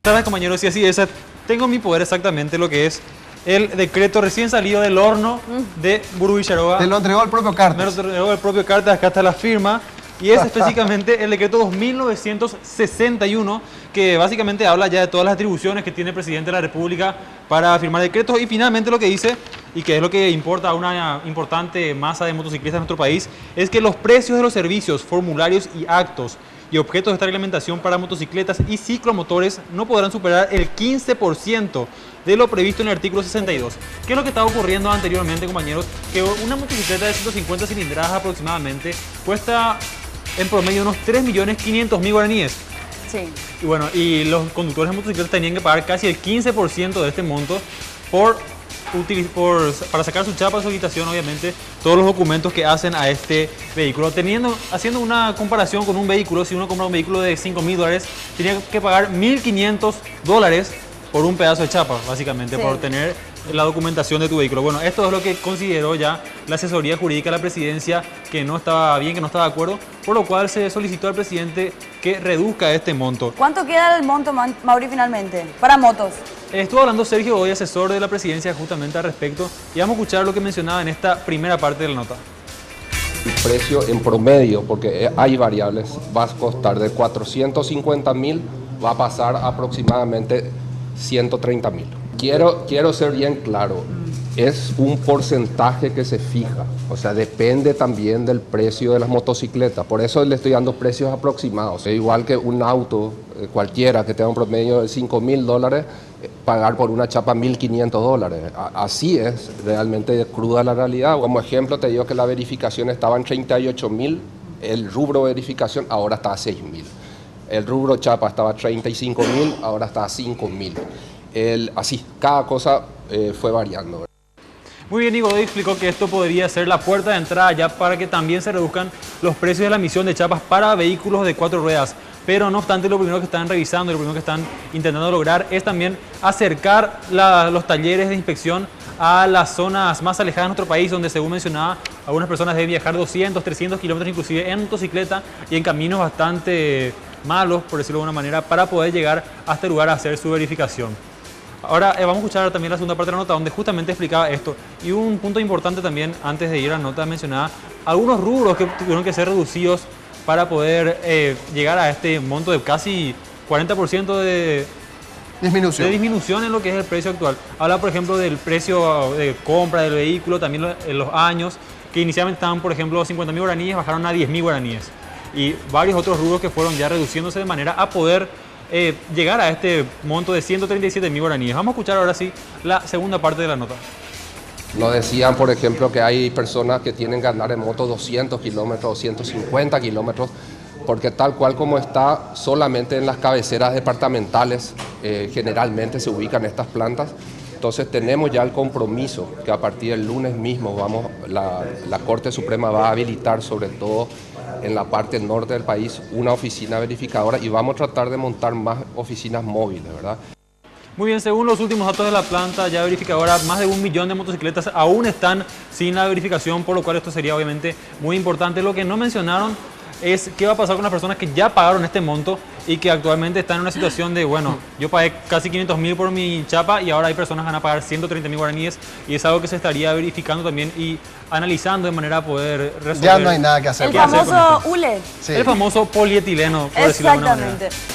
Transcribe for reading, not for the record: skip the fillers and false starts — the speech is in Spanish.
¿Sabes, compañeros? Sí, así es. Tengo en mi poder exactamente lo que es el decreto recién salido del horno de Burbu Villarroa. Te lo entregó el propio Cartes. Me lo entregó el propio Cartes, acá está la firma. Y es específicamente el decreto 2961, que básicamente habla ya de todas las atribuciones que tiene el presidente de la República para firmar decretos. Y finalmente lo que dice, y que es lo que importa a una importante masa de motociclistas en nuestro país, es que los precios de los servicios, formularios y actos y objetos de esta reglamentación para motocicletas y ciclomotores no podrán superar el 15% de lo previsto en el artículo 62. ¿Qué es lo que estaba ocurriendo anteriormente, compañeros? Que una motocicleta de 150 cilindradas aproximadamente cuesta en promedio unos 3.500.000 guaraníes. Sí. Y bueno, y los conductores de motocicletas tenían que pagar casi el 15% de este monto para sacar su chapa, su habilitación, obviamente, todos los documentos que hacen a este vehículo. Haciendo una comparación con un vehículo, si uno compra un vehículo de $5.000, tenía que pagar $1.500 por un pedazo de chapa, básicamente, Sí. por tener la documentación de tu vehículo. Bueno, esto es lo que consideró ya la asesoría jurídica de la presidencia, que no estaba bien, que no estaba de acuerdo, por lo cual se solicitó al presidente que reduzca este monto. ¿Cuánto queda el monto, Mauri, finalmente, para motos? Estuvo hablando Sergio Godoy, asesor de la presidencia, justamente al respecto, y vamos a escuchar lo que mencionaba en esta primera parte de la nota. El precio en promedio, porque hay variables, va a costar de 450.000, va a pasar a aproximadamente 130.000. Quiero ser bien claro, es un porcentaje que se fija, o sea, depende también del precio de las motocicletas, por eso le estoy dando precios aproximados. Es igual que un auto cualquiera que tenga un promedio de $5.000, pagar por una chapa $1.500. Así es realmente cruda la realidad. Como ejemplo te digo que la verificación estaba en 38.000, el rubro verificación ahora está a 6.000. El rubro chapa estaba a 35.000, ahora está a 5.000. Así, cada cosa fue variando. Muy bien, y Godoy explicó que esto podría ser la puerta de entrada ya para que también se reduzcan los precios de la emisión de chapas para vehículos de 4 ruedas. Pero no obstante, lo primero que están revisando, lo primero que están intentando lograr es también acercar los talleres de inspección a las zonas más alejadas de nuestro país, donde, según mencionaba, algunas personas deben viajar 200, 300 kilómetros inclusive en motocicleta y en caminos bastante malos, por decirlo de alguna manera, para poder llegar a este lugar a hacer su verificación. Ahora vamos a escuchar también la segunda parte de la nota, donde justamente explicaba esto. Y un punto importante también, antes de ir a la nota, mencionaba algunos rubros que tuvieron que ser reducidos para poder llegar a este monto de casi 40% de disminución en lo que es el precio actual. Habla, por ejemplo, del precio de compra del vehículo, también en los años, que inicialmente estaban, por ejemplo, 50.000 guaraníes, bajaron a 10.000 guaraníes. Y varios otros rubros que fueron ya reduciéndose de manera a poder llegar a este monto de 137.000 guaraníes. Vamos a escuchar ahora sí la segunda parte de la nota. Nos decían, por ejemplo, que hay personas que tienen que andar en moto 200 kilómetros, 250 kilómetros, porque tal cual como está, solamente en las cabeceras departamentales generalmente se ubican estas plantas. Entonces tenemos ya el compromiso que a partir del lunes mismo la Corte Suprema va a habilitar, sobre todo en la parte norte del país, una oficina verificadora y vamos a tratar de montar más oficinas móviles, ¿verdad? Muy bien, según los últimos datos de la planta ya verificadora, más de 1 millón de motocicletas aún están sin la verificación, por lo cual esto sería obviamente muy importante. Lo que no mencionaron es qué va a pasar con las personas que ya pagaron este monto y que actualmente están en una situación de, bueno, yo pagué casi 500.000 por mi chapa y ahora hay personas que van a pagar 130.000 guaraníes, y es algo que se estaría verificando también y analizando de manera a poder resolver. Ya no hay nada que hacer. El ¿Qué hacer con famoso esto? hule. Sí. El famoso polietileno, por decirlo de alguna manera. Exactamente.